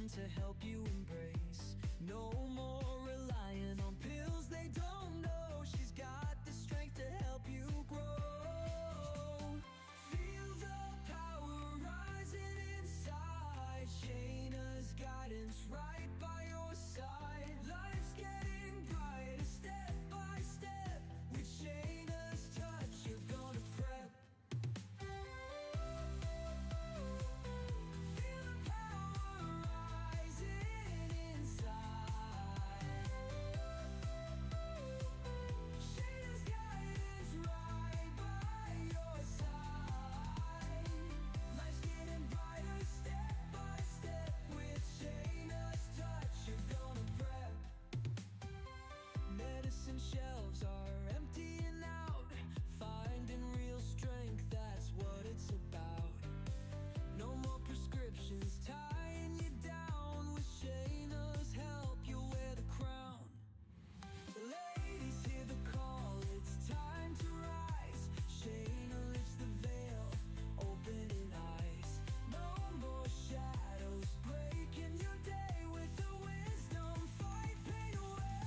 one to help you embrace. No more relying on pills they don't know. She's got the strength to help you grow. Feel the power rising inside. Shayna's guidance right by your side. Life's getting brighter step by step. With Shayna's touch, you're gonna prep. Feel the power rising inside. Shayna's guidance right by your side. Life's getting brighter step by step. With Shayna's touch, you're gonna prep. Medicine shelves are emptying out. Finding real strength, that's what it's about. No more prescriptions tying you down. With Shayna's help, you'll wear the crown. Ladies, hear the call, it's time to rise. Shayna lifts the veil, opening eyes. No more shadows breaking your day. With her wisdom, fight pain away.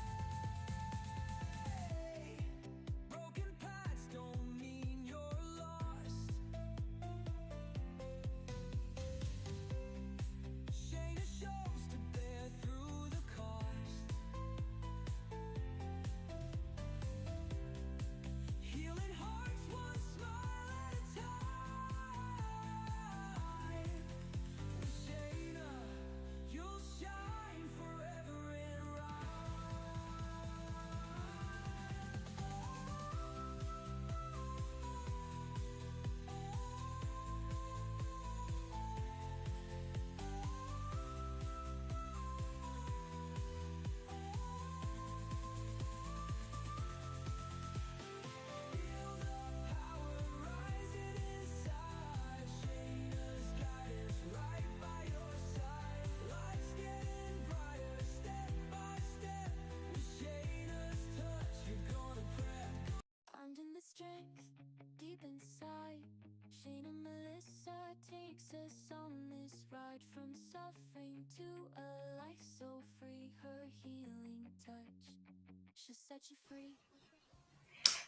Broken paths don't mean you're lost. Shayna shows to bear through the cost. Healing hearts one smile at a time. With Shayna, you'll shine forever and feel the power rising inside. Shayna's guidance right by your side. Life's getting brighter step by step. With Shayna's touch, you're gonna prep. Finding the strength deep inside. Shayna Melissa takes us on this ride from suffering to a life so free. Her healing touch should set you free.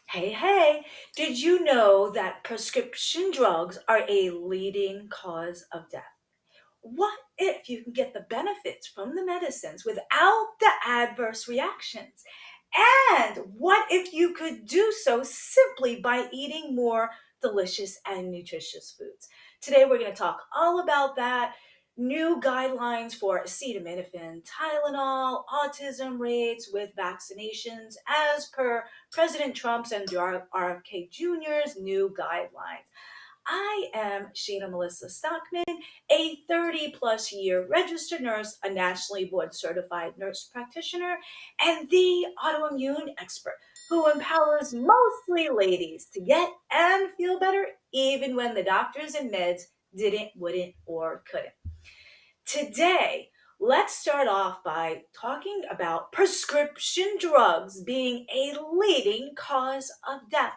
Hey, hey, did you know that prescription drugs are a leading cause of death? What if you can get the benefits from the medicines without the adverse reactions? And what if you could do so simply by eating more delicious and nutritious foods? Today, we're going to talk all about that. New guidelines for acetaminophen, Tylenol, autism rates with vaccinations as per President Trump's and RFK Jr.'s new guidelines. I am Shayna Melissa Stockman, a 30 plus year registered nurse, a nationally board certified nurse practitioner, and the autoimmune expert who empowers mostly ladies to get and feel better even when the doctors and meds didn't, wouldn't, or couldn't. Today, let's start off by talking about prescription drugs being a leading cause of death,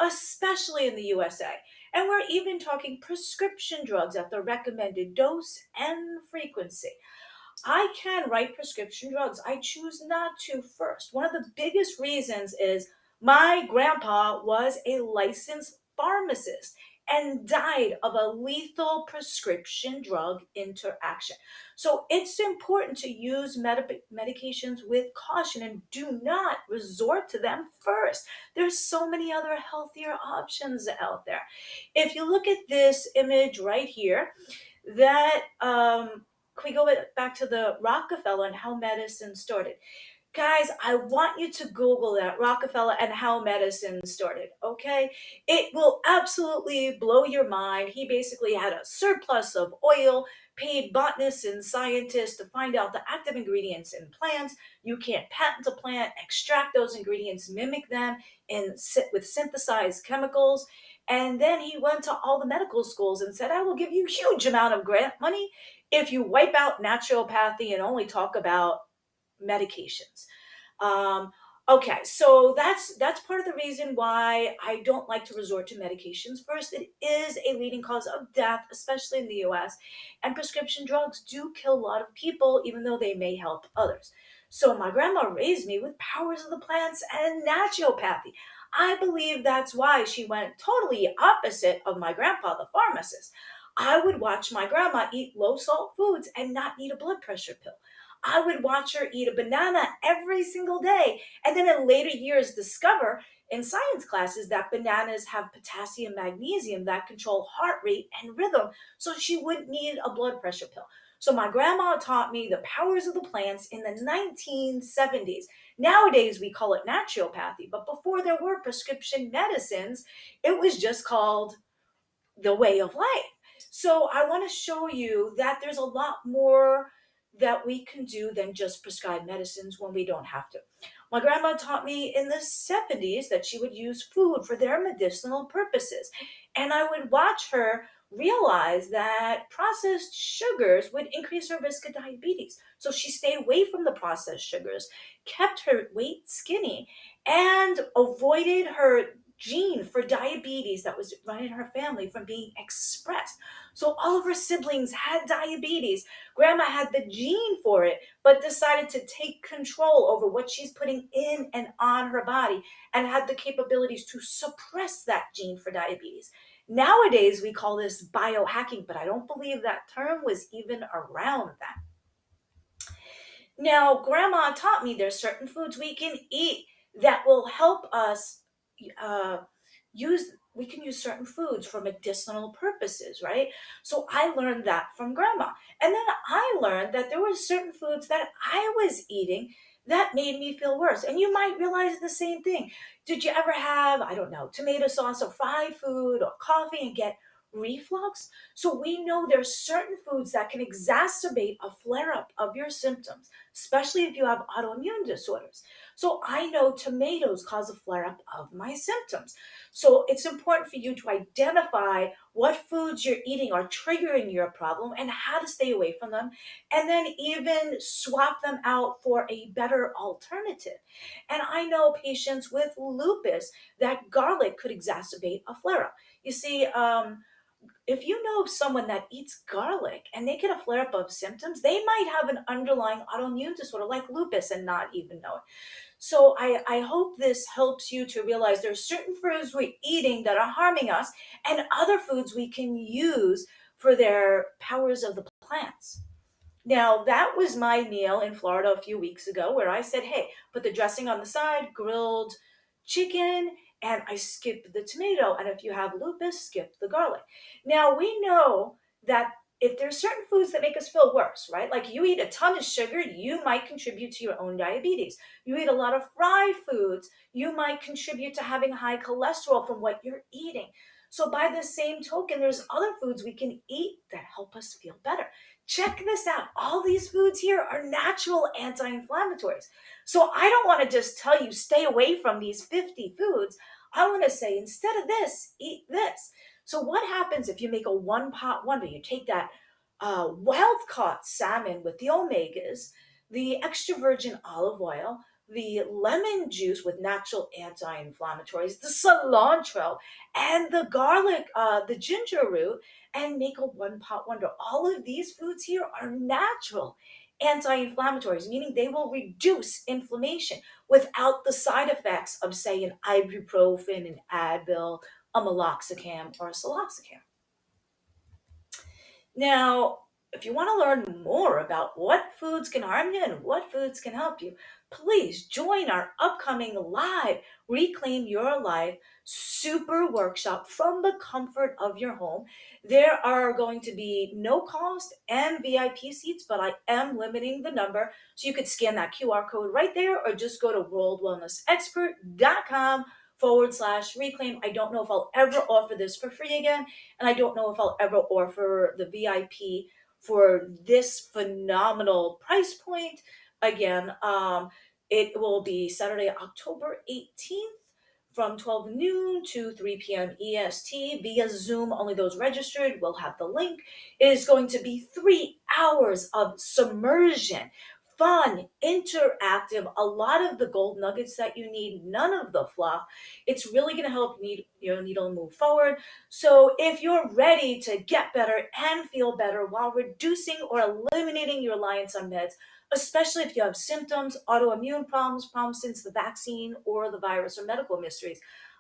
especially in the USA. And we're even talking prescription drugs at the recommended dose and frequency. I can write prescription drugs. I choose not to first. One of the biggest reasons is my grandpa was a licensed pharmacist and died of a lethal prescription drug interaction. So it's important to use medications with caution and do not resort to them first. There's so many other healthier options out there. If you look at this image right here, that can we go back to the Rockefeller and how medicine started? Guys, I want you to Google that, Rockefeller and how medicine started, okay? It will absolutely blow your mind. He basically had a surplus of oil, paid botanists and scientists to find out the active ingredients in plants. You can't patent a plant, extract those ingredients, mimic them with synthesized chemicals. And then he went to all the medical schools and said, I will give you a huge amount of grant money if you wipe out naturopathy and only talk about medications. Um, Okay, so that's part of the reason why I don't like to resort to medications first. It is a leading cause of death, especially in the US, and prescription drugs do kill a lot of people, even though they may help others. So my grandma raised me with powers of the plants and naturopathy. I believe that's why she went totally opposite of my grandpa, the pharmacist. I would watch my grandma eat low salt foods and not need a blood pressure pill. I would watch her eat a banana every single day and then in later years discover in science classes that bananas have potassium, magnesium that control heart rate and rhythm, so she wouldn't need a blood pressure pill. So my grandma taught me the powers of the plants in the 1970s. Nowadays we call it naturopathy, but before there were prescription medicines, it was just called the way of life. So I want to show you that there's a lot more that we can do than just prescribe medicines when we don't have to. My grandma taught me in the 70s that she would use food for their medicinal purposes. And I would watch her realize that processed sugars would increase her risk of diabetes. So she stayed away from the processed sugars, kept her weight skinny, and avoided her gene for diabetes that was running in her family from being expressed. So all of her siblings had diabetes. Grandma had the gene for it, but decided to take control over what she's putting in and on her body and had the capabilities to suppress that gene for diabetes. Nowadays, we call this biohacking, but I don't believe that term was even around then. Now, grandma taught me there's certain foods we can eat that will help us uh, we can use certain foods for medicinal purposes, right? So I learned that from grandma. And then I learned that there were certain foods that I was eating that made me feel worse. And you might realize the same thing. Did you ever have, I don't know, tomato sauce or fried food or coffee and get reflux? So we know there's certain foods that can exacerbate a flare up of your symptoms, especially if you have autoimmune disorders. So I know tomatoes cause a flare up of my symptoms. So it's important for you to identify what foods you're eating are triggering your problem and how to stay away from them, and then even swap them out for a better alternative. And I know patients with lupus that garlic could exacerbate a flare up. You see, if you know of someone that eats garlic and they get a flare up of symptoms, they might have an underlying autoimmune disorder like lupus and not even know it. So I hope this helps you to realize there's certain foods we're eating that are harming us and other foods we can use for their powers of the plants. Now, that was my meal in Florida a few weeks ago where I said, hey, put the dressing on the side, grilled chicken, and I skip the tomato. And if you have lupus, skip the garlic. Now, we know that if there's certain foods that make us feel worse, right? Like you eat a ton of sugar, you might contribute to your own diabetes. You eat a lot of fried foods, you might contribute to having high cholesterol from what you're eating. So, by the same token, there's other foods we can eat that help us feel better. Check this out. All these foods here are natural anti-inflammatories. So I don't want to just tell you stay away from these 50 foods. I want to say instead of this, eat this. So what happens if you make a one pot wonder? You take that wild caught salmon with the omegas, the extra virgin olive oil, the lemon juice with natural anti-inflammatories, the cilantro, and the garlic, the ginger root, and make a one pot wonder. All of these foods here are natural anti-inflammatories, meaning they will reduce inflammation without the side effects of, say, an ibuprofen, an Advil, a meloxicam, or a siloxicam. Now, if you want to learn more about what foods can harm you and what foods can help you, please join our upcoming live Reclaim Your Life super workshop from the comfort of your home. There are going to be no cost and VIP seats, but I am limiting the number. So you could scan that QR code right there or just go to worldwellnessexpert.com/reclaim. I don't know if I'll ever offer this for free again. And I don't know if I'll ever offer the VIP for this phenomenal price point. Again, it will be Saturday, October 18th from 12 noon to 3 p.m. EST via Zoom. Only those registered will have the link. It is going to be 3 hours of submersion, fun, interactive, a lot of the gold nuggets that you need, none of the fluff. It's really going to help your needle move forward. So if you're ready to get better and feel better while reducing or eliminating your reliance on meds, especially if you have symptoms, autoimmune problems since the vaccine or the virus or medical mysteries,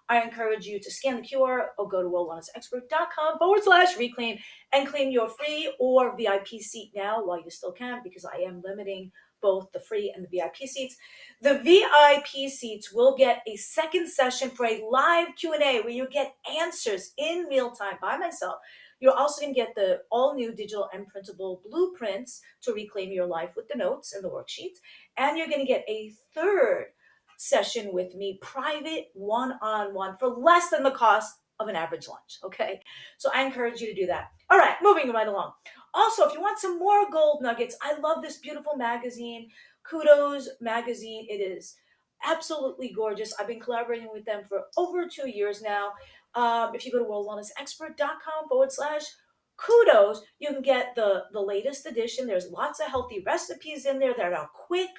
I encourage you to scan the QR or go to worldwellnessexpert.com/reclaim and claim your free or VIP seat now while you still can, because I am limiting both the free and the VIP seats. The VIP seats will get a second session for a live Q&A where you get answers in real time by myself. You're also going to get the all new digital and printable blueprints to reclaim your life with the notes and the worksheets. And you're going to get a third session with me, private one-on-one, for less than the cost of an average lunch. Okay. So I encourage you to do that. All right, moving right along. Also, if you want some more gold nuggets, I love this beautiful magazine, Kudos Magazine. It is absolutely gorgeous. I've been collaborating with them for over 2 years now. If you go to worldwellnessexpert.com/kudos, you can get the latest edition. There's lots of healthy recipes in there that are quick,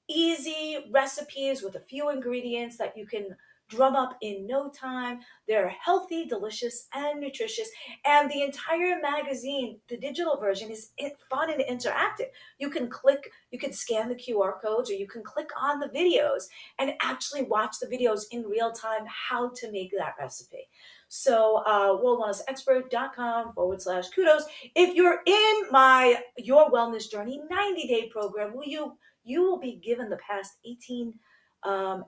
easy recipes with a few ingredients that you can drum up in no time. They're healthy, delicious, and nutritious. And the entire magazine, the digital version, is fun and interactive. You can scan the QR codes, or you can click on the videos and actually watch the videos in real time how to make that recipe. So worldwellnessexpert.com/kudos. If you're in my Your Wellness Journey 90-day program, you will be given the past 18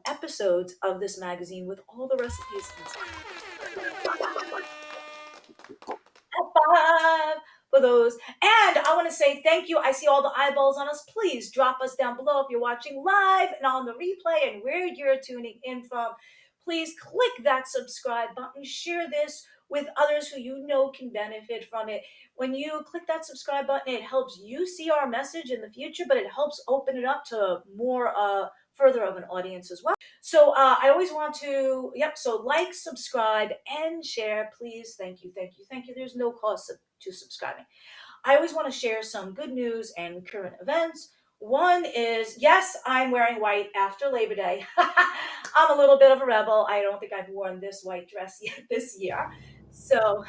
episodes of this magazine with all the recipes inside. High five for those. And I want to say thank you. I see all the eyeballs on us. Please drop us down below if you're watching live and on the replay and where you're tuning in from. Please click that subscribe button. Share this with others who you know can benefit from it. When you click that subscribe button, it helps you see our message in the future, but it helps open it up to more further of an audience as well. So I always want to, so like, subscribe, and share, please. Thank you, thank you, thank you. There's no cost to subscribing. I always want to share some good news and current events. One is, yes, I'm wearing white after Labor Day. I'm a little bit of a rebel. I don't think I've worn this white dress yet this year. So,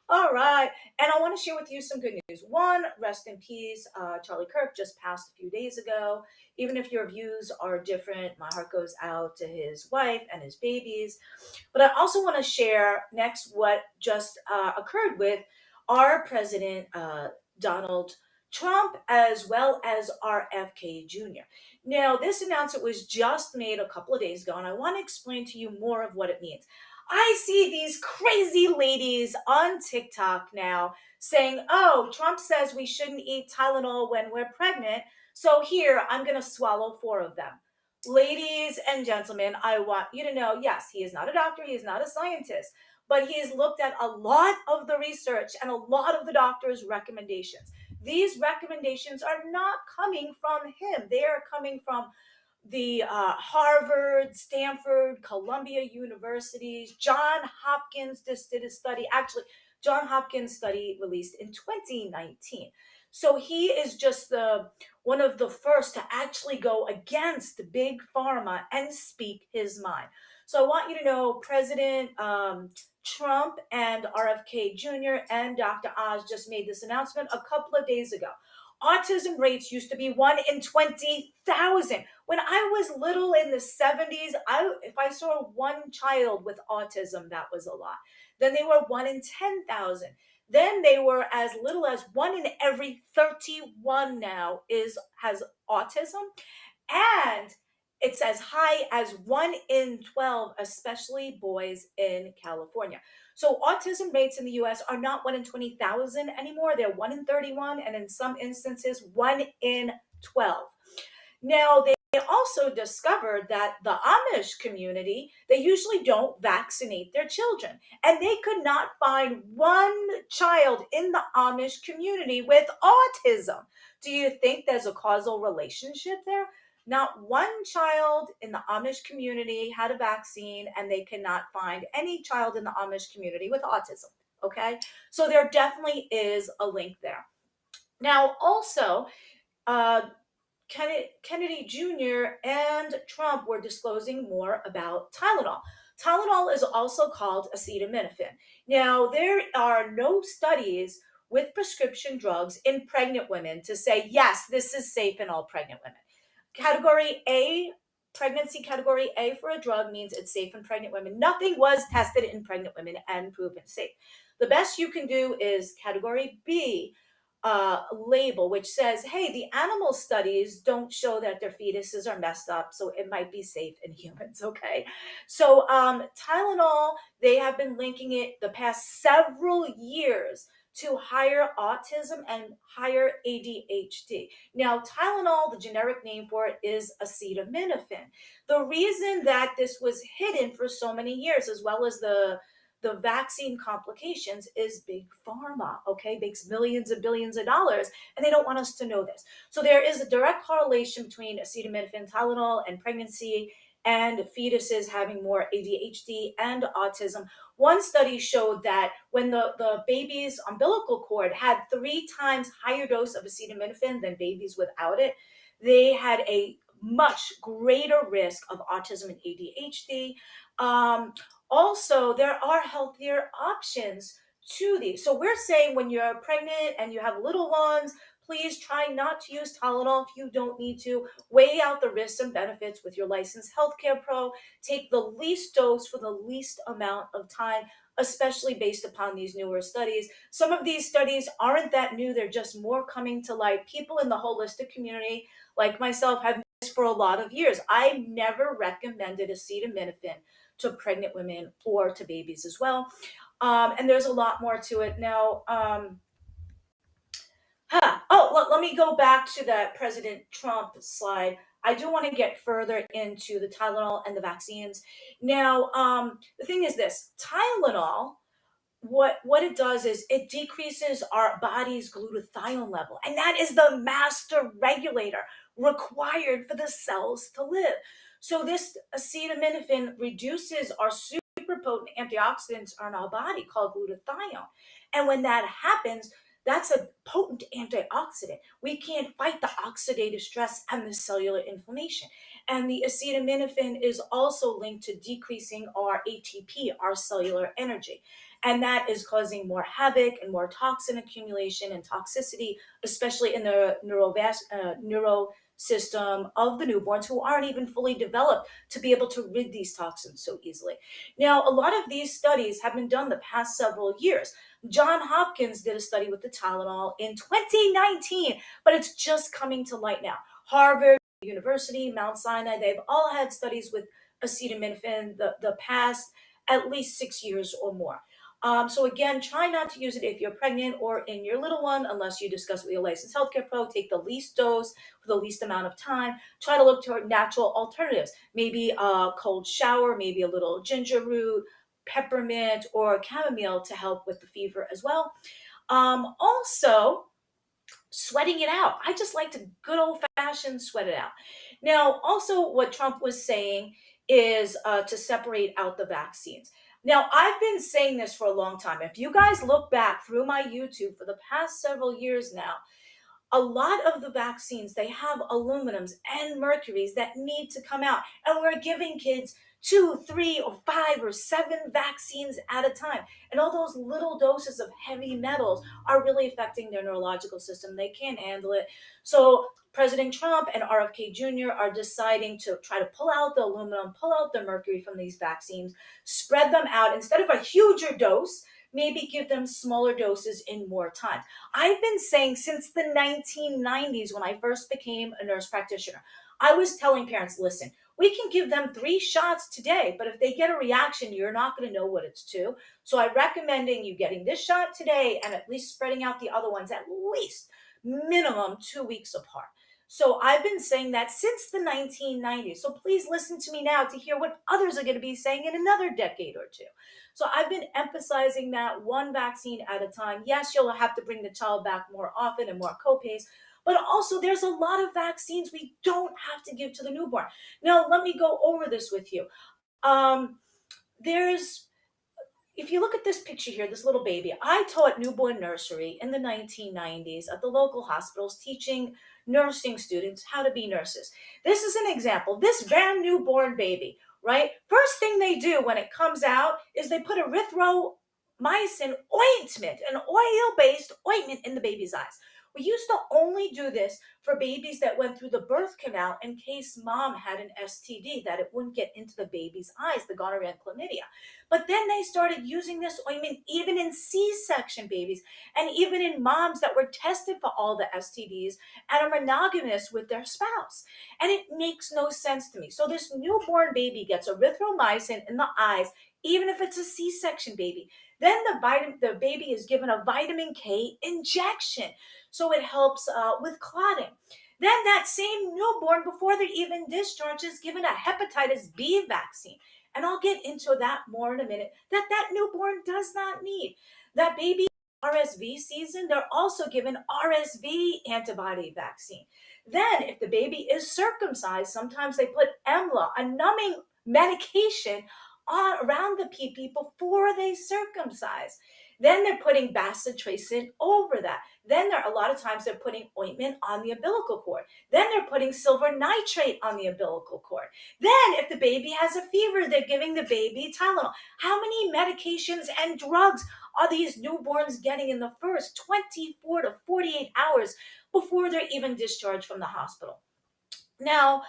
all right. And I want to share with you some good news. One, rest in peace. Charlie Kirk just passed a few days ago. Even if your views are different, my heart goes out to his wife and his babies. But I also want to share next what just occurred with our president, Donald Trump, as well as RFK Jr. Now, this announcement was just made a couple of days ago, and I want to explain to you more of what it means. I see these crazy ladies on TikTok now saying, oh, Trump says we shouldn't eat Tylenol when we're pregnant, so here, I'm going to swallow 4 of them. Ladies and gentlemen, I want you to know, yes, he is not a doctor, he is not a scientist, but he has looked at a lot of the research and a lot of the doctor's recommendations. These recommendations are not coming from him. They are coming from the Harvard, Stanford, Columbia universities. John Hopkins just did a study. Actually, John Hopkins study released in 2019. So he is just one of the first to actually go against big pharma and speak his mind. So I want you to know President Trump and RFK Jr. and Dr. Oz just made this announcement a couple of days ago. Autism rates used to be 1 in 20,000. When I was little in the 70s, if I saw one child with autism, that was a lot. Then they were 1 in 10,000. Then they were as little as 1 in every 31 now has autism. And it's as high as 1 in 12, especially boys in California. So autism rates in the US are not 1 in 20,000 anymore. They're 1 in 31, and in some instances, 1 in 12. Now, they also discovered that the Amish community, they usually don't vaccinate their children. And they could not find one child in the Amish community with autism. Do you think there's a causal relationship there? Not one child in the Amish community had a vaccine, and they cannot find any child in the Amish community with autism. Okay? So there definitely is a link there. Now, also, uh, Kennedy Jr. and Trump were disclosing more about Tylenol. Tylenol is also called acetaminophen. Now, there are no studies with prescription drugs in pregnant women to say, yes, this is safe in all pregnant women. Category A, pregnancy category A for a drug means it's safe in pregnant women. Nothing was tested in pregnant women and proven safe. The best you can do is category B, label, which says, hey, the animal studies don't show that their fetuses are messed up, so it might be safe in humans, okay? So, Tylenol, they have been linking it the past several years to higher autism and higher ADHD. Now, Tylenol, the generic name for it is acetaminophen. The reason that this was hidden for so many years, as well as the vaccine complications, is big pharma, okay, makes millions and billions of dollars, and they don't want us to know this. So there is a direct correlation between acetaminophen, Tylenol, and pregnancy and fetuses having more ADHD and autism. One study showed that when the baby's umbilical cord had 3 times higher dose of acetaminophen than babies without it, they had a much greater risk of autism and ADHD. Also, there are healthier options to these. So we're saying when you're pregnant and you have little ones, please try not to use Tylenol if you don't need to. Weigh out the risks and benefits with your licensed healthcare pro. Take the least dose for the least amount of time, especially based upon these newer studies. Some of these studies aren't that new, they're just more coming to light. People in the holistic community, like myself, have this for a lot of years. I never recommended acetaminophen to pregnant women or to babies as well. And there's a lot more to it. Now, let me go back to that President Trump slide. I do want to get further into the Tylenol and the vaccines. Now, the thing is this: Tylenol, what it does is it decreases our body's glutathione level, and that is the master regulator required for the cells to live. So this acetaminophen reduces our super potent antioxidants in our body called glutathione, and when that happens, that's a potent antioxidant. We can't fight the oxidative stress and the cellular inflammation. And the acetaminophen is also linked to decreasing our ATP, our cellular energy. And that is causing more havoc and more toxin accumulation and toxicity, especially in the neuro system of the newborns who aren't even fully developed to be able to rid these toxins so easily. Now, a lot of these studies have been done the past several years. John Hopkins did a study with the Tylenol in 2019, but it's just coming to light now. Harvard University, Mount Sinai, they've all had studies with acetaminophen the past at least 6 years or more. So again, try not to use it if you're pregnant or in your little one, unless you discuss with your licensed healthcare pro. Take the least dose for the least amount of time. Try to look toward natural alternatives. Maybe a cold shower, maybe a little ginger root, peppermint, or chamomile to help with the fever as well. Also, sweating it out. I just like to good old fashioned sweat it out. Now, also, what Trump was saying is to separate out the vaccines. Now, I've been saying this for a long time. If you guys look back through my YouTube for the past several years now, a lot of the vaccines, they have aluminums and mercuries that need to come out, and we're giving kids 2, 3, or 5 or 7 vaccines at a time, and all those little doses of heavy metals are really affecting their neurological system. They can't handle it. So President Trump and RFK Jr. are deciding to try to pull out the aluminum, pull out the mercury from these vaccines, spread them out instead of a huger dose, maybe give them smaller doses in more time. I've been saying since the 1990s, when I first became a nurse practitioner, I was telling parents, listen, we can give them 3 shots today, but if they get a reaction, you're not going to know what it's to. So I'm recommending you getting this shot today and at least spreading out the other ones at least minimum 2 weeks apart. So I've been saying that since the 1990s. So please listen to me now to hear what others are going to be saying in another decade or two. So I've been emphasizing that one vaccine at a time. Yes, you'll have to bring the child back more often and more copays, but also there's a lot of vaccines we don't have to give to the newborn. Now, let me go over this with you. Um, there's if you look at this picture here, this little baby, I taught newborn nursery in the 1990s at the local hospitals, teaching nursing students how to be nurses. This is an example. This brand newborn baby, right? First thing they do when it comes out is they put erythromycin ointment, an oil-based ointment in the baby's eyes. We used to only do this for babies that went through the birth canal in case mom had an STD, that it wouldn't get into the baby's eyes, the gonorrhea and chlamydia. But then they started using this ointment even in C-section babies and even in moms that were tested for all the STDs and are monogamous with their spouse. And it makes no sense to me. So this newborn baby gets erythromycin in the eyes, even if it's a C-section baby. Then the baby is given a vitamin K injection, so it helps with clotting. Then that same newborn, before they're even discharged, is given a hepatitis B vaccine. And I'll get into that more in a minute, that newborn does not need. That baby RSV season, they're also given RSV antibody vaccine. Then if the baby is circumcised, sometimes they put EMLA, a numbing medication, around the PP before they circumcise. Then they're putting bacitracin over that. Then a lot of times they're putting ointment on the umbilical cord. Then they're putting silver nitrate on the umbilical cord. Then if the baby has a fever, they're giving the baby Tylenol. How many medications and drugs are these newborns getting in the first 24 to 48 hours before they're even discharged from the hospital? Now,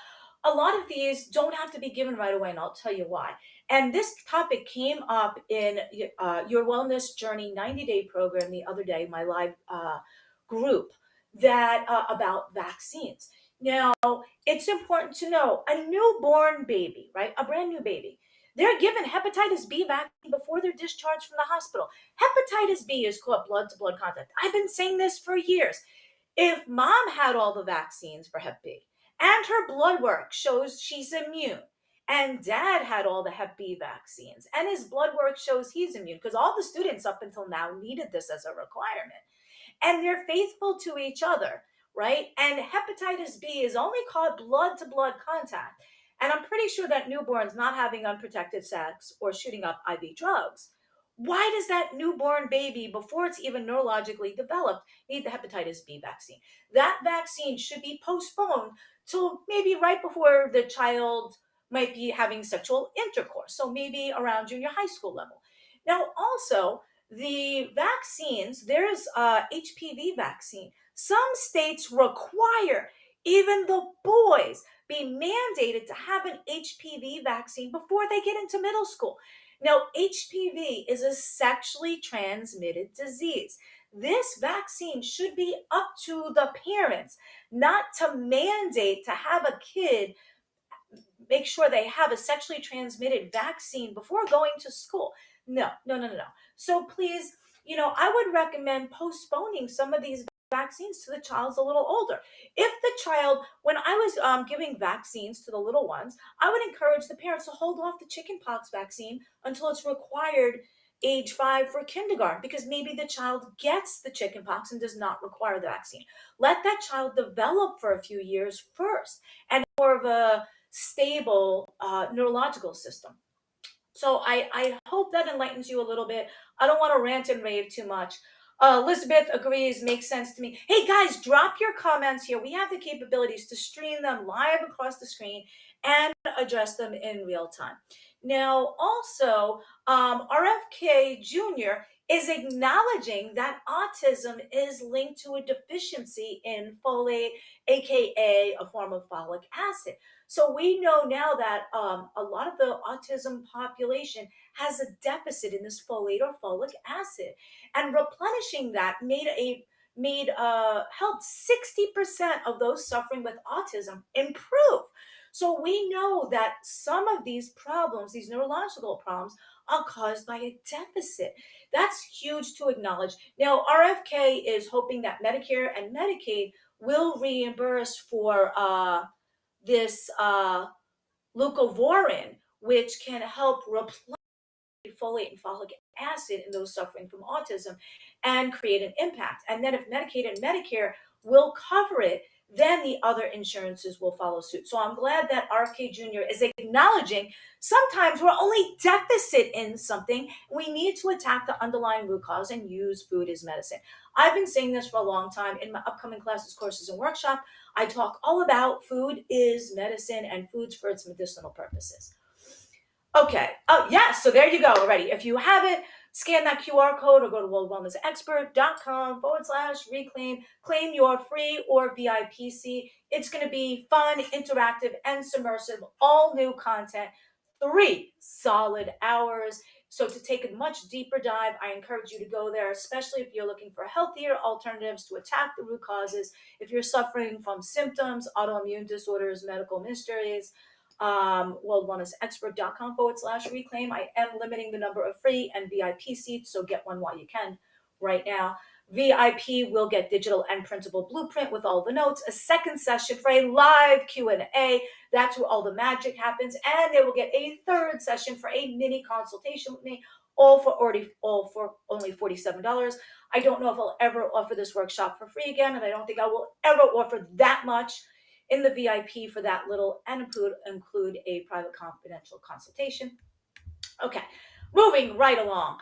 a lot of these don't have to be given right away, and I'll tell you why. And this topic came up in Your Wellness Journey 90-day program the other day, my live group, that about vaccines. Now, it's important to know a newborn baby, right? A brand new baby. They're given hepatitis B vaccine before they're discharged from the hospital. Hepatitis B is called blood to blood contact. I've been saying this for years. If mom had all the vaccines for Hep B and her blood work shows she's immune, and dad had all the Hep B vaccines and his blood work shows he's immune, because all the students up until now needed this as a requirement, and they're faithful to each other, right? And hepatitis B is only called blood to blood contact. And I'm pretty sure that newborns not having unprotected sex or shooting up IV drugs. Why does that newborn baby, before it's even neurologically developed, need the hepatitis B vaccine? That vaccine should be postponed till maybe right before the child might be having sexual intercourse. So maybe around junior high school level. Now, also, the vaccines, there's a HPV vaccine. Some states require even the boys be mandated to have an HPV vaccine before they get into middle school. Now, HPV is a sexually transmitted disease. This vaccine should be up to the parents, not to mandate to have a kid make sure they have a sexually transmitted vaccine before going to school. No, no, no, no, no. So please, I would recommend postponing some of these vaccines to the child's a little older. If the child, when I was giving vaccines to the little ones, I would encourage the parents to hold off the chickenpox vaccine until it's required age 5 for kindergarten, because maybe the child gets the chickenpox and does not require the vaccine. Let that child develop for a few years first and more of a stable neurological system. So I hope that enlightens you a little bit. I don't want to rant and rave too much. Elizabeth agrees, makes sense to me. Hey guys, drop your comments here. We have the capabilities to stream them live across the screen and address them in real time. Now, also, RFK Jr. is acknowledging that autism is linked to a deficiency in folate, aka a form of folic acid. So we know now that a lot of the autism population has a deficit in this folate or folic acid, and replenishing that helped 60% of those suffering with autism improve. So we know that some of these problems, these neurological problems, are caused by a deficit. That's huge to acknowledge. Now, RFK is hoping that Medicare and Medicaid will reimburse for this leucovorin, which can help replenish folate and folic acid in those suffering from autism and create an impact. And then if Medicaid and Medicare will cover it, then the other insurances will follow suit. So I'm glad that RFK Jr. is acknowledging sometimes we're only deficit in something. We need to attack the underlying root cause and use food as medicine. I've been saying this for a long time. In my upcoming classes, courses, and workshop, I talk all about food is medicine and foods for its medicinal purposes. Okay. Oh, yes. So there you go already. If you haven't, scan that QR code or go to worldwellnessexpert.com/reclaim. Claim your free or VIP seat. It's going to be fun, interactive, and submersive. All new content. 3 solid hours. So to take a much deeper dive, I encourage you to go there, especially if you're looking for healthier alternatives to attack the root causes. If you're suffering from symptoms, autoimmune disorders, medical mysteries, worldwellnessexpert.com/reclaim. I am limiting the number of free and VIP seats, so get one while you can right now. VIP will get digital and printable blueprint with all the notes, a second session for a live Q&A. That's where all the magic happens. And they will get a third session for a mini consultation with me, all for only $47. I don't know if I'll ever offer this workshop for free again, and I don't think I will ever offer that much in the VIP for that little, and include a private confidential consultation. Okay, moving right along.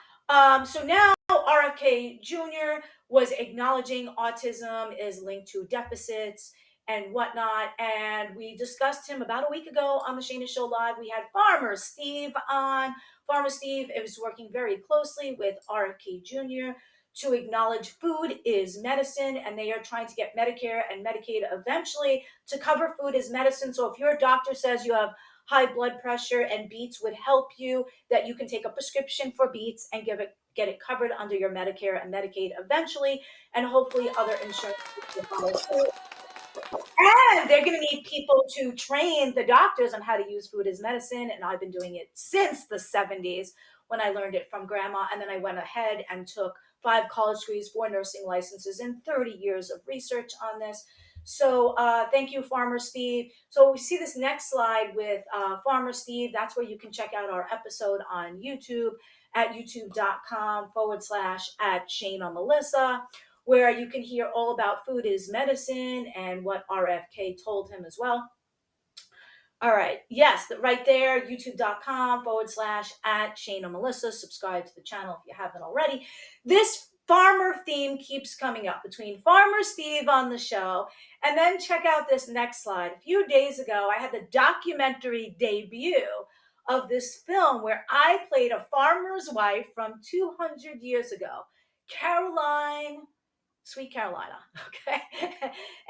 So now RFK Jr. was acknowledging autism is linked to deficits and whatnot. And we discussed him about a week ago on the Shana Show Live. We had Farmer Steve on. Farmer Steve is working very closely with RFK Jr. to acknowledge food is medicine, and they are trying to get Medicare and Medicaid eventually to cover food as medicine. So if your doctor says you have high blood pressure and beets would help you, that you can take a prescription for beets and get it covered under your Medicare and Medicaid eventually, and hopefully other insurance will follow suit. And they're going to need people to train the doctors on how to use food as medicine. And I've been doing it since the 70s when I learned it from grandma. And then I went ahead and took 5 college degrees, 4 nursing licenses, and 30 years of research on this. So thank you, Farmer Steve. So we see this next slide with Farmer Steve. That's where you can check out our episode on YouTube at youtube.com/@ShanaMelissa, where you can hear all about food is medicine and what RFK told him as well. All right. Yes, right there, youtube.com/@ShanaMelissa. Subscribe to the channel if you haven't already. This farmer theme keeps coming up between Farmer Steve on the show, and then check out this next slide. A few days ago, I had the documentary debut of this film where I played a farmer's wife from 200 years ago, Caroline, Sweet Carolina, okay?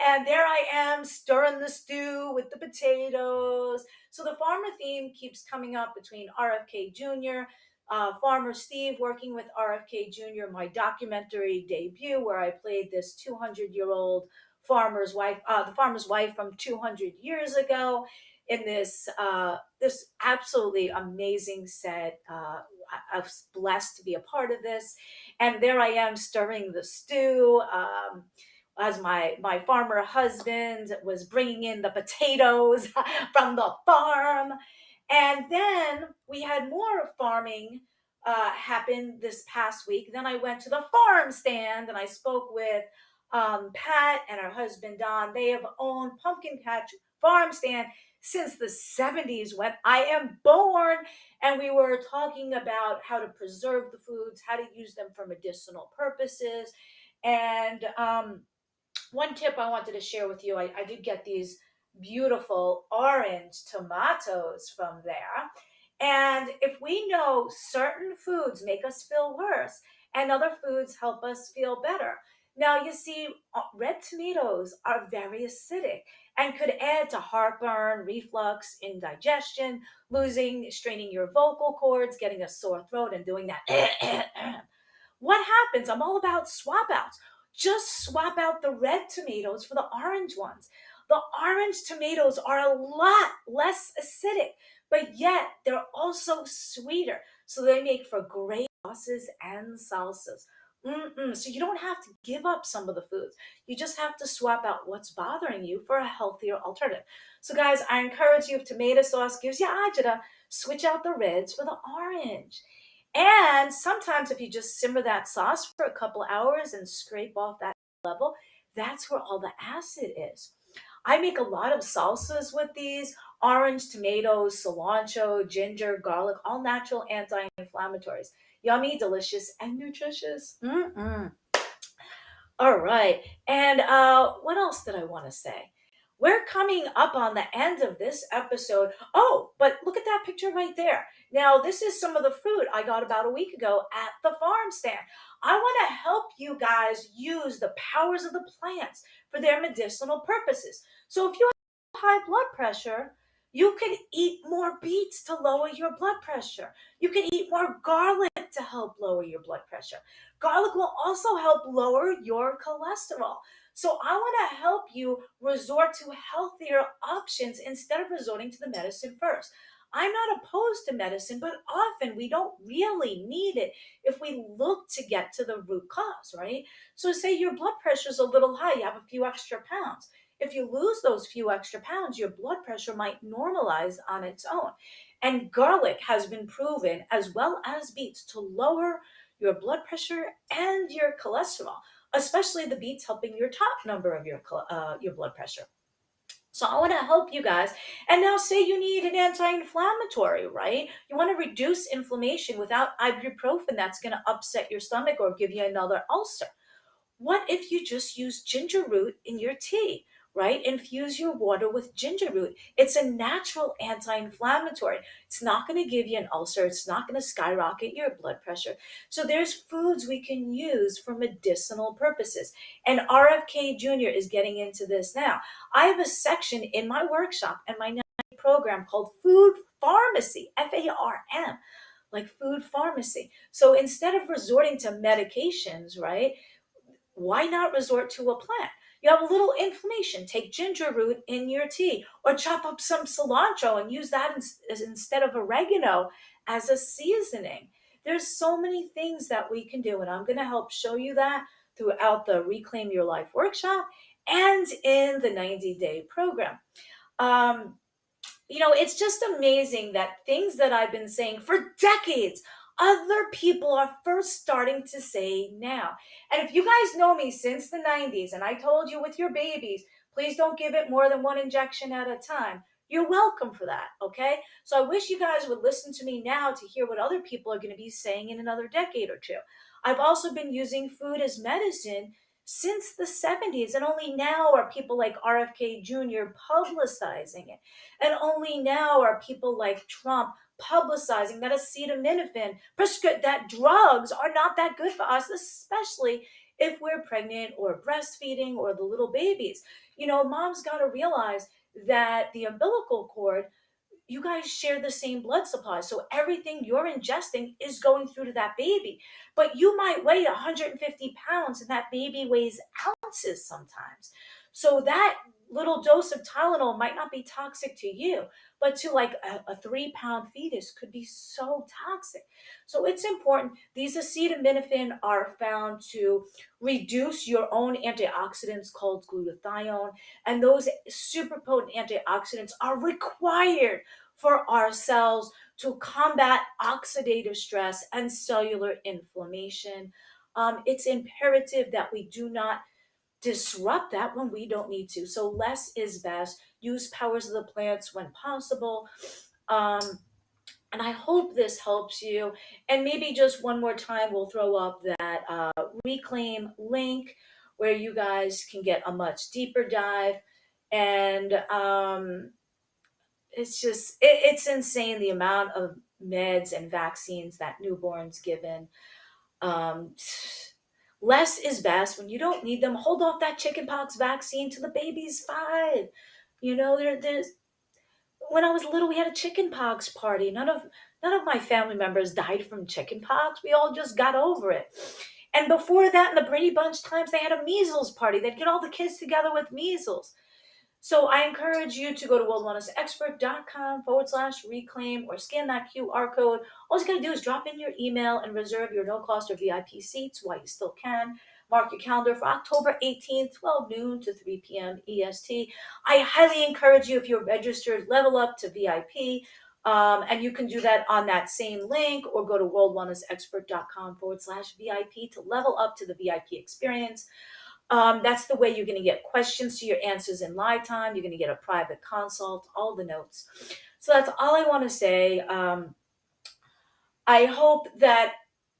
And there I am stirring the stew with the potatoes. So the farmer theme keeps coming up between RFK Jr., Farmer Steve working with RFK Jr., my documentary debut where I played this 200-year-old farmer's wife, the farmer's wife from 200 years ago in this this absolutely amazing set. I was blessed to be a part of this. And there I am stirring the stew as my farmer husband was bringing in the potatoes from the farm. And then we had more farming happen this past week. Then I went to the farm stand and I spoke with Pat and her husband Don. They have owned Pumpkin Patch Farm Stand since the 70s when I am born. And we were talking about how to preserve the foods, how to use them for medicinal purposes. And one tip I wanted to share with you, I did get these beautiful orange tomatoes from there. And if we know certain foods make us feel worse and other foods help us feel better. Now, you see, red tomatoes are very acidic and could add to heartburn, reflux, indigestion, straining your vocal cords, getting a sore throat, and doing that. What happens? I'm all about swap outs. Just swap out the red tomatoes for the orange ones. The orange tomatoes are a lot less acidic, but yet they're also sweeter. So they make for great sauces and salsas. So you don't have to give up some of the foods. You just have to swap out what's bothering you for a healthier alternative. So guys, I encourage you, if tomato sauce gives you agita, switch out the reds for the orange. And sometimes if you just simmer that sauce for a couple hours and scrape off that level, that's where all the acid is. I make a lot of salsas with these: orange, tomatoes, cilantro, ginger, garlic, all natural anti-inflammatories. Yummy, delicious, and nutritious. Mm-mm. All right. And what else did I want to say? We're coming up on the end of this episode. Oh, but look at that picture right there. Now, this is some of the fruit I got about a week ago at the farm stand. I want to help you guys use the powers of the plants for their medicinal purposes. So if you have high blood pressure, you can eat more beets to lower your blood pressure. You can eat more garlic to help lower your blood pressure. Garlic will also help lower your cholesterol. So I want to help you resort to healthier options instead of resorting to the medicine first. I'm not opposed to medicine, but often we don't really need it if we look to get to the root cause, right? So say your blood pressure is a little high, you have a few extra pounds. If you lose those few extra pounds, your blood pressure might normalize on its own. And garlic has been proven, as well as beets, to lower your blood pressure and your cholesterol, especially the beets helping your top number of your blood pressure. So I want to help you guys. And now say you need an anti-inflammatory, right? You want to reduce inflammation without ibuprofen that's going to upset your stomach or give you another ulcer. What if you just use ginger root in your tea, right? Infuse your water with ginger root. It's a natural anti-inflammatory. It's not going to give you an ulcer. It's not going to skyrocket your blood pressure. So there's foods we can use for medicinal purposes. And RFK Jr. is getting into this now. I have a section in my workshop and my program called Food Pharmacy, FARM, like food pharmacy. So instead of resorting to medications, right? Why not resort to a plant? You have a little inflammation, take ginger root in your tea, or chop up some cilantro and use that instead of oregano as a seasoning. There's so many things that we can do, and I'm going to help show you that throughout the Reclaim Your Life workshop and in the 90-day program. Um, it's just amazing that things that I've been saying for decades, other people are first starting to say now. And if you guys know me since the 90s, and I told you with your babies, please don't give it more than one injection at a time, you're welcome for that, okay? So I wish you guys would listen to me now to hear what other people are going to be saying in another decade or two. I've also been using food as medicine since the 70s, and only now are people like RFK Jr. publicizing it. And only now are people like Trump publicizing that acetaminophen, that drugs are not that good for us, especially if we're pregnant or breastfeeding or the little babies. Mom's got to realize that the umbilical cord, you guys share the same blood supply. So everything you're ingesting is going through to that baby. But you might weigh 150 pounds and that baby weighs ounces sometimes. So that little dose of Tylenol might not be toxic to you, but to like a 3-pound fetus could be so toxic. So it's important. These acetaminophen are found to reduce your own antioxidants called glutathione. And those super potent antioxidants are required for our cells to combat oxidative stress and cellular inflammation. It's imperative that we do not disrupt that when we don't need to. So less is best. Use powers of the plants when possible. Um, and I hope this helps you. And maybe just one more time, we'll throw up that Reclaim link where you guys can get a much deeper dive. And it's insane the amount of meds and vaccines that newborns given. Um, Less is best. When you don't need them, hold off that chickenpox vaccine till the baby's 5. There's when I was little, we had a chickenpox party. None of my family members died from chickenpox. We all just got over it. And before that, in the Brady Bunch times, they had a measles party. They'd get all the kids together with measles. So I encourage you to go to worldwellnessexpert.com/reclaim or scan that QR code. All you got to do is drop in your email and reserve your no cost or VIP seats while you still can. Mark your calendar for October 18th, 12 noon to 3 p.m. EST. I highly encourage you, if you're registered, level up to VIP. And you can do that on that same link or go to worldwellnessexpert.com/VIP to level up to the VIP experience. That's the way you're going to get questions to your answers in live time. You're going to get a private consult, all the notes. So that's all I want to say. I hope that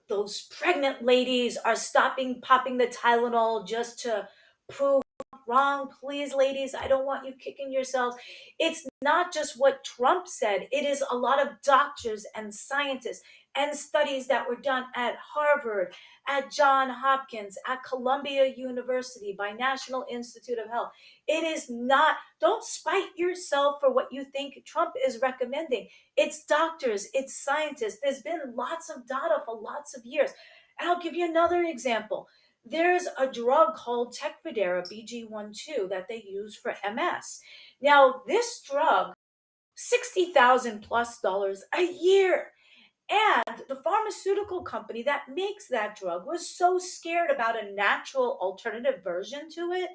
those pregnant ladies are stopping popping the Tylenol just to prove wrong. Please, ladies, I don't want you kicking yourselves. It's not just what Trump said, it is a lot of doctors and scientists and studies that were done at Harvard, at Johns Hopkins, at Columbia University, by National Institute of Health. It is not, don't spite yourself for what you think Trump is recommending. It's doctors, it's scientists. There's been lots of data for lots of years. And I'll give you another example. There's a drug called Tecfidera BG-12 that they use for MS. Now, this drug, $60,000 plus a year. And the pharmaceutical company that makes that drug was so scared about a natural alternative version to it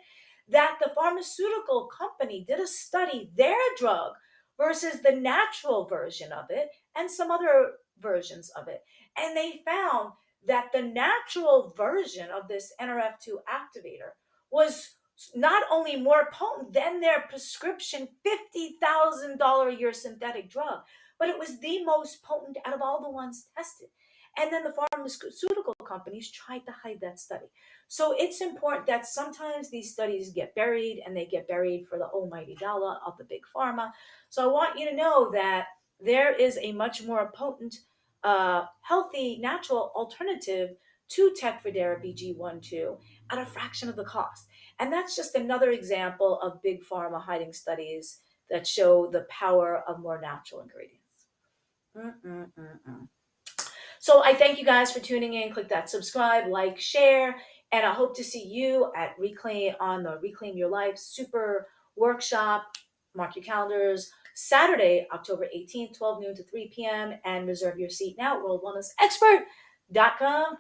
that the pharmaceutical company did a study, their drug versus the natural version of it and some other versions of it. And they found that the natural version of this NRF2 activator was not only more potent than their prescription $50,000 a year synthetic drug, but it was the most potent out of all the ones tested. And then the pharmaceutical companies tried to hide that study. So it's important that sometimes these studies get buried, and they get buried for the almighty dollar of the big pharma. So I want you to know that there is a much more potent, healthy, natural alternative to Tecfidera BG-12 at a fraction of the cost. And that's just another example of big pharma hiding studies that show the power of more natural ingredients. So I thank you guys for tuning in. Click that subscribe, like, share, and I hope to see you at Reclaim Your Life Super Workshop. Mark your calendars. Saturday, October 18th, 12 noon to 3 p.m. And reserve your seat now at worldwellnessexpert.com.